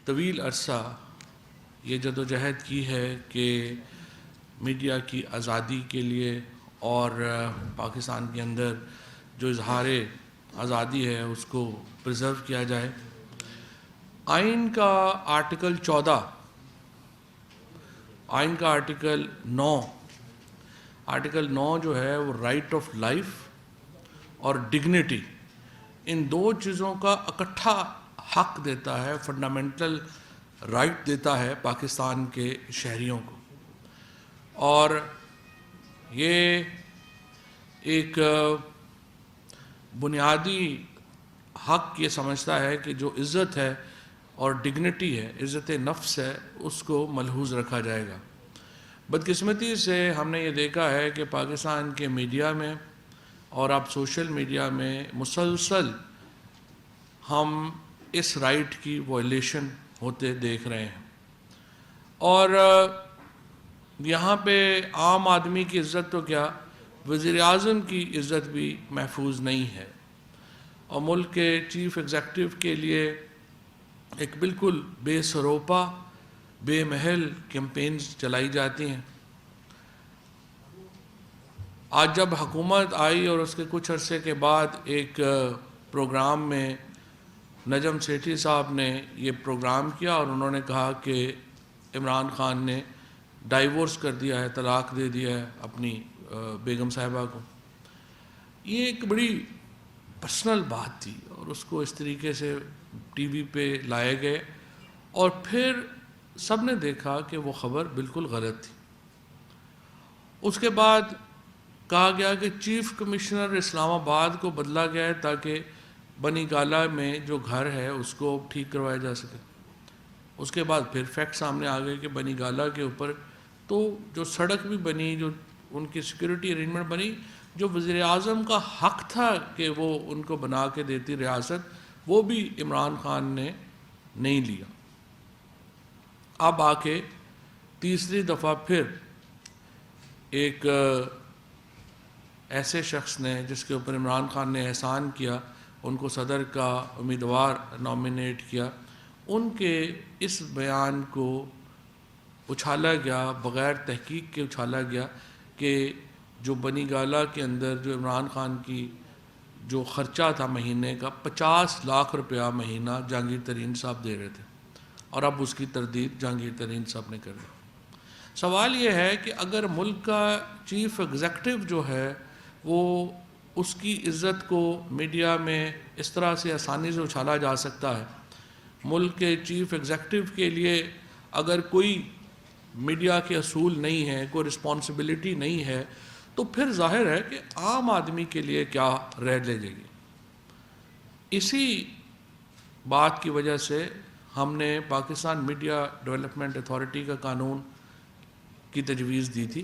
طویل عرصہ یہ جدوجہد کی ہے کہ میڈیا کی آزادی کے لیے اور پاکستان کے اندر جو اظہار آزادی ہے اس کو پرزرو کیا جائے۔ آئین کا آرٹیکل 14، آئین کا آرٹیکل 9 جو ہے وہ رائٹ آف لائف اور ڈگنیٹی، ان دو چیزوں کا اکٹھا حق دیتا ہے، فنڈامنٹل رائٹ دیتا ہے پاکستان کے شہریوں کو، اور یہ ایک بنیادی حق یہ سمجھتا ہے کہ جو عزت ہے اور ڈگنیٹی ہے، عزت نفس ہے، اس کو ملحوظ رکھا جائے گا۔ بدقسمتی سے ہم نے یہ دیکھا ہے کہ پاکستان کے میڈیا میں اور اب سوشل میڈیا میں مسلسل ہم اس رائٹ کی وائلیشن ہوتے دیکھ رہے ہیں، اور یہاں پہ عام آدمی کی عزت تو کیا، وزیر اعظم کی عزت بھی محفوظ نہیں ہے، اور ملک کے چیف ایگزیکٹو کے لیے ایک بالکل بے سروپا، بے محل کیمپینز چلائی جاتی ہیں۔ آج جب حکومت آئی اور اس کے کچھ عرصے کے بعد ایک پروگرام میں نجم سیٹھی صاحب نے یہ پروگرام کیا اور انہوں نے کہا کہ عمران خان نے ڈائیورس کر دیا ہے، طلاق دے دیا ہے اپنی بیگم صاحبہ کو، یہ ایک بڑی پرسنل بات تھی، اور اس کو اس طریقے سے ٹی وی پہ لائے گئے، اور پھر سب نے دیکھا کہ وہ خبر بالکل غلط تھی۔ اس کے بعد کہا گیا کہ چیف کمشنر اسلام آباد کو بدلا گیا ہے تاکہ بنی گالہ میں جو گھر ہے اس کو ٹھیک کروایا جا سکے۔ اس کے بعد پھر فیکٹ سامنے آ گئے کہ بنی گالہ کے اوپر تو جو سڑک بھی بنی، جو ان کی سیکورٹی ارینجمنٹ بنی، جو وزیر اعظم کا حق تھا کہ وہ ان کو بنا کے دیتی ریاست، وہ بھی عمران خان نے نہیں لیا۔ اب آ کے تیسری دفعہ پھر ایک ایسے شخص نے جس کے اوپر عمران خان نے احسان کیا، ان کو صدر کا امیدوار نامینیٹ کیا، ان کے اس بیان کو اچھالا گیا، بغیر تحقیق کے اچھالا گیا کہ جو بنی گالہ کے اندر جو عمران خان کی جو خرچہ تھا مہینے کا 50 لاکھ روپیہ مہینہ جہانگیر ترین صاحب دے رہے تھے، اور اب اس کی تردید جہانگیر ترین صاحب نے کر دی۔ سوال یہ ہے کہ اگر ملک کا چیف ایگزیکٹو جو ہے وہ اس کی عزت کو میڈیا میں اس طرح سے آسانی سے اچھالا جا سکتا ہے، ملک کے چیف ایگزیکٹو کے لیے اگر کوئی میڈیا کے اصول نہیں ہے، کوئی رسپانسبلٹی نہیں ہے، تو پھر ظاہر ہے کہ عام آدمی کے لیے کیا رہ لے جائے گی۔ اسی بات کی وجہ سے ہم نے پاکستان میڈیا ڈیولپمنٹ اتھارٹی کا قانون کی تجویز دی تھی،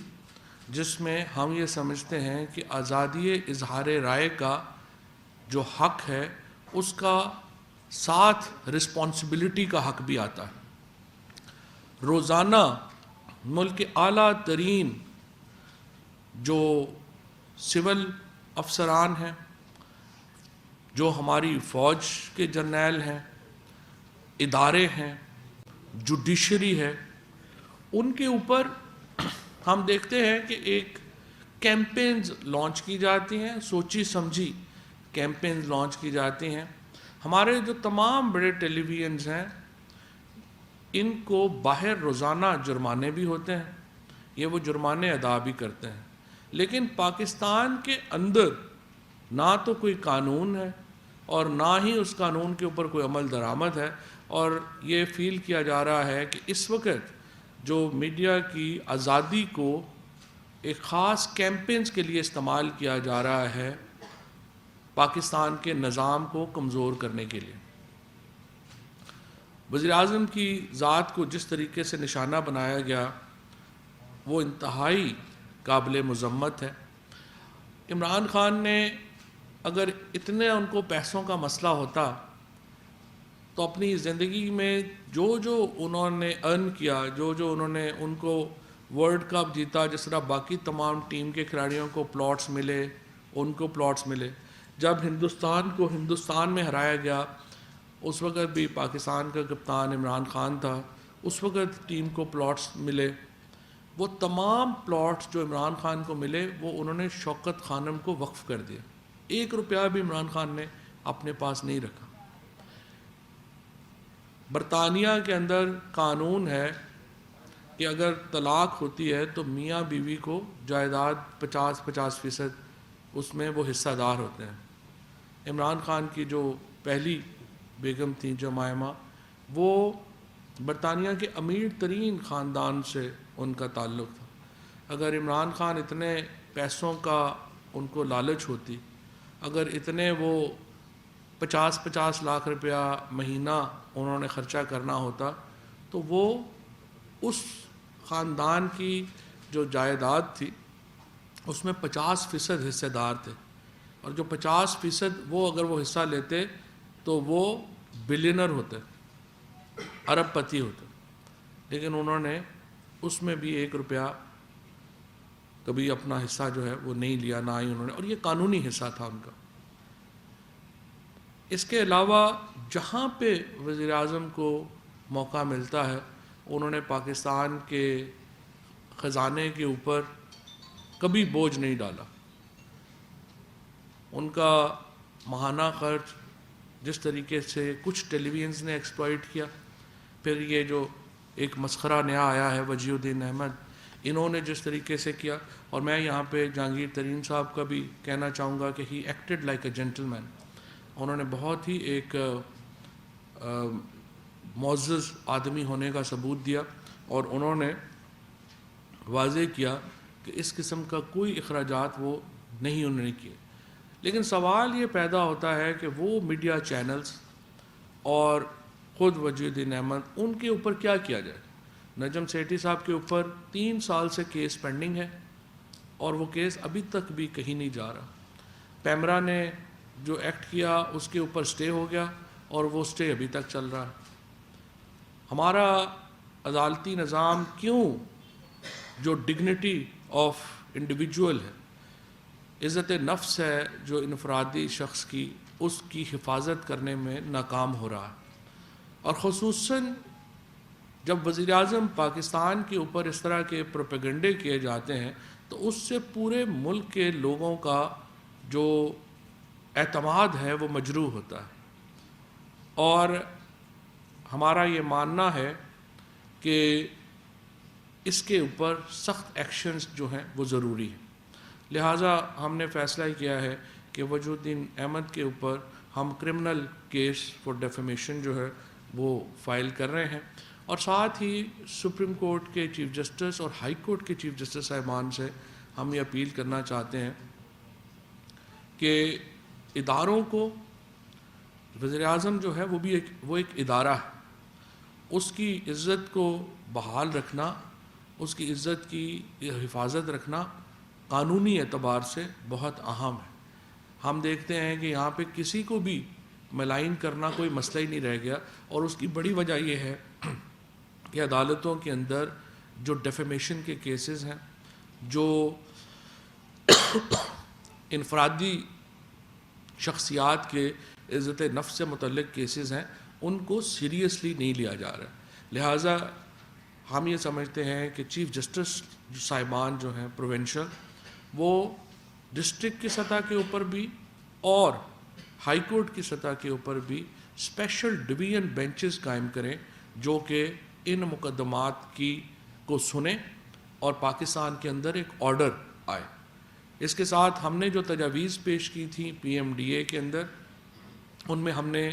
جس میں ہم یہ سمجھتے ہیں کہ آزادی اظہار رائے کا جو حق ہے اس کا ساتھ رسپانسبلٹی کا حق بھی آتا ہے۔ روزانہ ملک کے اعلیٰ ترین جو سول افسران ہیں، جو ہماری فوج کے جرنیل ہیں، ادارے ہیں، جوڈیشری ہے، ان کے اوپر ہم دیکھتے ہیں کہ ایک کیمپینز لانچ کی جاتی ہیں، سوچی سمجھی کیمپینز لانچ کی جاتی ہیں۔ ہمارے جو تمام بڑے ٹیلی ویژنز ہیں، ان کو باہر روزانہ جرمانے بھی ہوتے ہیں، یہ وہ جرمانے ادا بھی کرتے ہیں، لیکن پاکستان کے اندر نہ تو کوئی قانون ہے اور نہ ہی اس قانون کے اوپر کوئی عمل درآمد ہے، اور یہ فیل کیا جا رہا ہے کہ اس وقت جو میڈیا کی آزادی کو ایک خاص کیمپینز کے لیے استعمال کیا جا رہا ہے پاکستان کے نظام کو کمزور کرنے کے لیے۔ وزیر اعظم کی ذات کو جس طریقے سے نشانہ بنایا گیا وہ انتہائی قابل مذمت ہے۔ عمران خان نے اگر اتنے ان کو پیسوں کا مسئلہ ہوتا تو اپنی زندگی میں جو انہوں نے ارن کیا، جو انہوں نے ان کو ورلڈ کپ جیتا، جس طرح باقی تمام ٹیم کے کھلاڑیوں کو پلاٹس ملے، ان کو پلاٹس ملے، جب ہندوستان کو ہندوستان میں ہرایا گیا اس وقت بھی پاکستان کا کپتان عمران خان تھا، اس وقت ٹیم کو پلاٹس ملے، وہ تمام پلاٹس جو عمران خان کو ملے وہ انہوں نے شوکت خانم کو وقف کر دیا، 1 روپیہ بھی عمران خان نے اپنے پاس نہیں رکھا۔ برطانیہ کے اندر قانون ہے کہ اگر طلاق ہوتی ہے تو میاں بیوی کو جائیداد 50% اس میں وہ حصہ دار ہوتے ہیں۔ عمران خان کی جو پہلی بیگم تھیں جمائمہ، وہ برطانیہ کے امیر ترین خاندان سے ان کا تعلق تھا۔ اگر عمران خان اتنے پیسوں کا ان کو لالچ ہوتی، اگر اتنے وہ 50 لاکھ روپیہ مہینہ انہوں نے خرچہ کرنا ہوتا تو وہ اس خاندان کی جو جائیداد تھی اس میں 50% حصے دار تھے، اور جو 50% وہ اگر وہ حصہ لیتے تو وہ بلینر ہوتے، ارب پتی ہوتے، لیکن انہوں نے اس میں بھی 1 روپیہ کبھی اپنا حصہ جو ہے وہ نہیں لیا، نہ ہی انہوں نے، اور یہ قانونی حصہ تھا ان کا۔ اس کے علاوہ جہاں پہ وزیر اعظم کو موقع ملتا ہے انہوں نے پاکستان کے خزانے کے اوپر کبھی بوجھ نہیں ڈالا۔ ان کا ماہانہ خرچ جس طریقے سے کچھ ٹیلی ویژنز نے ایکسپلائٹ کیا، پھر یہ جو ایک مسخرہ نیا آیا ہے وجیہ الدین احمد، انہوں نے جس طریقے سے کیا، اور میں یہاں پہ جہانگیر ترین صاحب کا بھی کہنا چاہوں گا کہ ہی ایکٹڈ لائک اے جینٹل مین۔ انہوں نے بہت ہی ایک معزز آدمی ہونے کا ثبوت دیا، اور انہوں نے واضح کیا کہ اس قسم کا کوئی اخراجات وہ نہیں انہوں نے کیے۔ لیکن سوال یہ پیدا ہوتا ہے کہ وہ میڈیا چینلز اور خود وجیہ الدین احمد، ان کے اوپر کیا کیا جائے؟ نجم سیٹھی صاحب کے اوپر 3 سال سے کیس پینڈنگ ہے، اور وہ کیس ابھی تک بھی کہیں نہیں جا رہا۔ پیمرا نے جو ایکٹ کیا اس کے اوپر سٹے ہو گیا، اور وہ سٹے ابھی تک چل رہا ہے۔ ہمارا عدالتی نظام کیوں جو ڈگنیٹی آف انڈیویجول ہے، عزت نفس ہے جو انفرادی شخص کی، اس کی حفاظت کرنے میں ناکام ہو رہا ہے؟ اور خصوصاً جب وزیر اعظم پاکستان کے اوپر اس طرح کے پروپیگنڈے کیے جاتے ہیں تو اس سے پورے ملک کے لوگوں کا جو اعتماد ہے وہ مجروح ہوتا ہے، اور ہمارا یہ ماننا ہے کہ اس کے اوپر سخت ایکشنز جو ہیں وہ ضروری ہیں۔ لہٰذا ہم نے فیصلہ کیا ہے کہ وجیہ الدین احمد کے اوپر ہم کرمنل کیس فار ڈیفیمیشن جو ہے وہ فائل کر رہے ہیں، اور ساتھ ہی سپریم کورٹ کے چیف جسٹس اور ہائی کورٹ کے چیف جسٹس صاحبان سے ہم یہ اپیل کرنا چاہتے ہیں کہ اداروں کو، وزیر اعظم جو ہے وہ بھی ایک ادارہ ہے، اس کی عزت کو بحال رکھنا، اس کی عزت کی حفاظت رکھنا قانونی اعتبار سے بہت اہم ہے۔ ہم دیکھتے ہیں کہ یہاں پہ کسی کو بھی ملائن کرنا کوئی مسئلہ ہی نہیں رہ گیا، اور اس کی بڑی وجہ یہ ہے کہ عدالتوں کے اندر جو ڈیفیمیشن کے کیسز ہیں، جو انفرادی شخصیات کے عزت نفس سے متعلق کیسز ہیں، ان کو سیریسلی نہیں لیا جا رہا ہے۔ لہٰذا ہم یہ سمجھتے ہیں کہ چیف جسٹس صاحبان جو ہیں پروونشل، وہ ڈسٹرکٹ کی سطح کے اوپر بھی اور ہائی کورٹ کی سطح کے اوپر بھی اسپیشل ڈویژن بینچز قائم کریں جو کہ ان مقدمات کو سنیں اور پاکستان کے اندر ایک آرڈر آئے۔ اس کے ساتھ ہم نے جو تجاویز پیش کی تھیں پی ایم ڈی اے کے اندر، ان میں ہم نے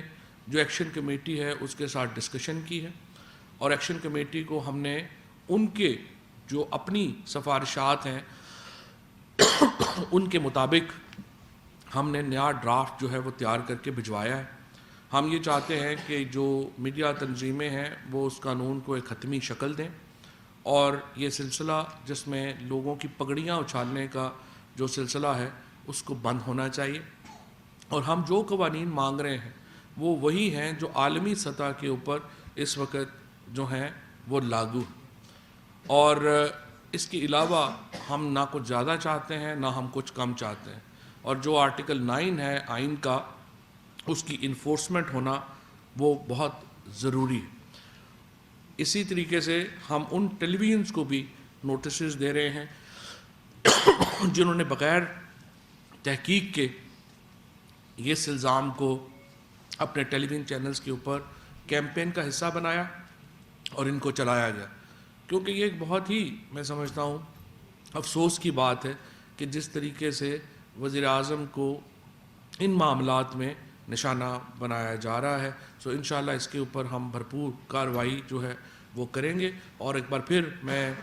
جو ایکشن کمیٹی ہے اس کے ساتھ ڈسکشن کی ہے، اور ایکشن کمیٹی کو ہم نے ان کے جو اپنی سفارشات ہیں ان کے مطابق ہم نے نیا ڈرافٹ جو ہے وہ تیار کر کے بھجوایا ہے۔ ہم یہ چاہتے ہیں کہ جو میڈیا تنظیمیں ہیں وہ اس قانون کو ایک حتمی شکل دیں، اور یہ سلسلہ جس میں لوگوں کی پگڑیاں اچھالنے کا جو سلسلہ ہے اس کو بند ہونا چاہیے، اور ہم جو قوانین مانگ رہے ہیں وہ وہی ہیں جو عالمی سطح کے اوپر اس وقت جو ہیں وہ لاگو ہیں، اور اس کے علاوہ ہم نہ کچھ زیادہ چاہتے ہیں نہ ہم کچھ کم چاہتے ہیں، اور جو آرٹیکل 9 ہے آئین کا، اس کی انفورسمنٹ ہونا وہ بہت ضروری ہے۔ اسی طریقے سے ہم ان ٹیلی ویژنس کو بھی نوٹسز دے رہے ہیں جنہوں نے بغیر تحقیق کے اس الزام کو اپنے ٹیلی ویژن چینلز کے اوپر کیمپین کا حصہ بنایا اور ان کو چلایا گیا، کیونکہ یہ ایک بہت ہی میں سمجھتا ہوں افسوس کی بات ہے کہ جس طریقے سے وزیر اعظم کو ان معاملات میں نشانہ بنایا جا رہا ہے۔ سو انشاءاللہ اس کے اوپر ہم بھرپور کارروائی جو ہے وہ کریں گے، اور ایک بار پھر میں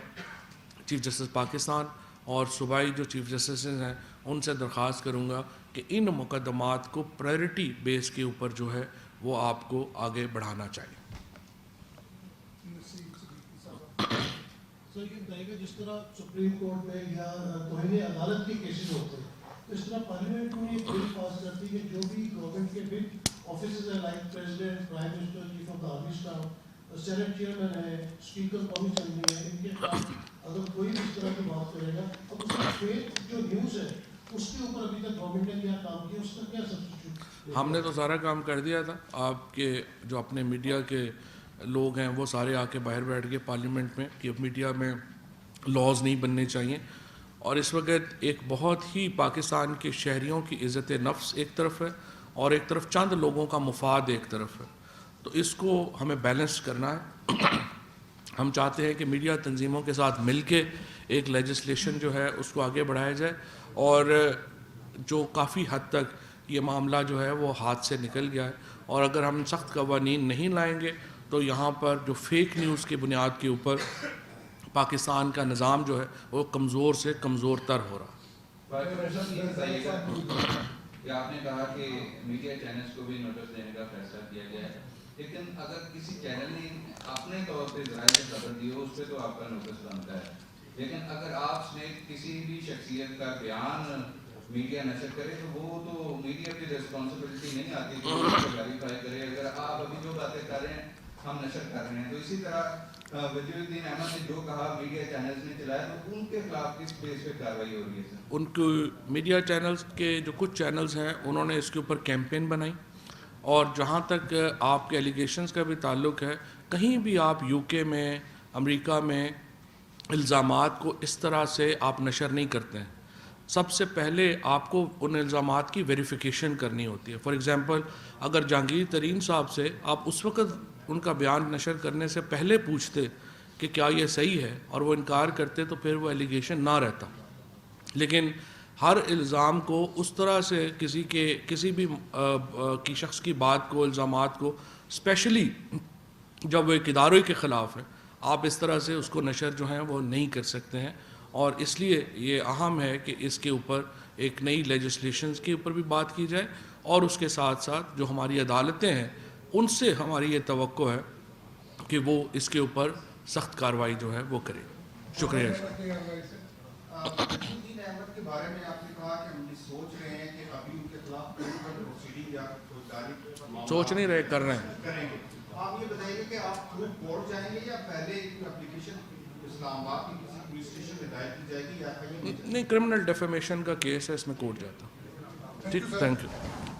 چیف جسٹس پاکستان اور صوبائی جو چیف جسٹسز ہیں ان سے درخواست کروں گا کہ ان مقدمات کو پرائرٹی بیس کے اوپر جو ہے وہ آپ کو آگے بڑھانا چاہیے۔ سر یہ بتائیے گا جس طرح سپریم کورٹ میں یا توہین عدالت کے کیسز ہوتے ہیں تو اس طرح پارلیمنٹ میں ایک بل پاس کرتی ہے کہ جو بھی گورنمنٹ کے بل آفیسز ہیں like president, prime minister, chief of the army staff, senate chairman ہے، اسپیکر قومی اسمبلی ہے، ان کے خلاف اگر کوئی بھی اس طرح کی بات کرے گا اب اس کا فیک جو نیوز ہے اس کے اوپر ابھی تک گورنمنٹ نے کیا کام کیا، اس کا کیا سبسٹیٹیوٹ؟ ہم نے تو سارا کام کر دیا تھا، آپ کے جو اپنے میڈیا کے لوگ ہیں وہ سارے آ کے باہر بیٹھ گئے پارلیمنٹ میں کہ میڈیا میں لاز نہیں بننے چاہیے، اور اس وقت ایک بہت ہی پاکستان کے شہریوں کی عزت نفس ایک طرف ہے اور ایک طرف چند لوگوں کا مفاد ایک طرف ہے، تو اس کو ہمیں بیلنس کرنا ہے۔ ہم چاہتے ہیں کہ میڈیا تنظیموں کے ساتھ مل کے ایک لیجسلیشن جو ہے اس کو آگے بڑھایا جائے، اور جو کافی حد تک یہ معاملہ جو ہے وہ ہاتھ سے نکل گیا ہے، اور اگر ہم سخت قوانین نہیں لائیں گے تو یہاں پر جو فیک نیوز کی بنیاد کے اوپر پاکستان کا نظام جو ہے وہ کمزور سے کمزور تر ہو رہا ہے۔ آپ نے کہا کہ میڈیا چینلز کو بھی نوٹس دینے کا فیصلہ کیا گیا ہے، لیکن اگر کسی چینل نے اپنے طور پہ ذرائع سے خبر دی ہو اس پہ تو آپ کا نوٹس بنتا ہے، لیکن اگر آپ نے کسی بھی شخصیت کا بیان میڈیا نشر کرے تو وہ تو میڈیا کی ریسپانسبلٹی نہیں آتی کہ وہ ویریفائی کرے۔ اگر آپ ابھی جو باتیں کر رہے ہیں ہم نشر کر رہے ہیں، تو اسی طرح وزیر الدین احمد نے جو کہا میڈیا چینلز نے چلایا تو ان کے خلاف کس بیس پہ کارروائی ہو رہی ہے سر؟ ان کو میڈیا چینلز کے جو کچھ چینلز ہیں انہوں نے اس کے اوپر کیمپین بنائی، اور جہاں تک آپ کے ایلیگیشنز کا بھی تعلق ہے، کہیں بھی آپ یو کے میں، امریکہ میں الزامات کو اس طرح سے آپ نشر نہیں کرتے ہیں۔ سب سے پہلے آپ کو ان الزامات کی ویریفیکیشن کرنی ہوتی ہے۔ فار ایگزامپل اگر جہانگیر ترین صاحب سے آپ اس وقت ان کا بیان نشر کرنے سے پہلے پوچھتے کہ کیا یہ صحیح ہے اور وہ انکار کرتے تو پھر وہ ایلیگیشن نہ رہتا، لیکن ہر الزام کو اس طرح سے کسی بھی کی شخص کی بات کو، الزامات کو، اسپیشلی جب وہ ایک ادارے کے خلاف ہے، آپ اس طرح سے اس کو نشر جو ہیں وہ نہیں کر سکتے ہیں، اور اس لیے یہ اہم ہے کہ اس کے اوپر ایک نئی لیجسلیشنز کے اوپر بھی بات کی جائے، اور اس کے ساتھ ساتھ جو ہماری عدالتیں ہیں ان سے ہماری یہ توقع ہے کہ وہ اس کے اوپر سخت کارروائی جو ہے وہ کرے۔ شکریہ۔ احمد کے بارے میں آپ نے کہا کہ ہم یہ سوچ رہے ہیں کہ ابھی ان کے خلاف پروسیڈنگ یا فوجداری سوچ نہیں رہے، کر رہے ہیں۔ کریں گے۔ آپ یہ بتائیے گا کہ آپ تھرو کورٹ جائیں گے یا پہلے ایک اپلیکیشن اسلام آباد کی کسی پولیس اسٹیشن میں دائر کی جائے گی یا کہیں؟ نہیں، کرمنل ڈیفیمیشن کا کیس ہے، اس میں کورٹ جاتا۔ ٹھیک، تھینک یو۔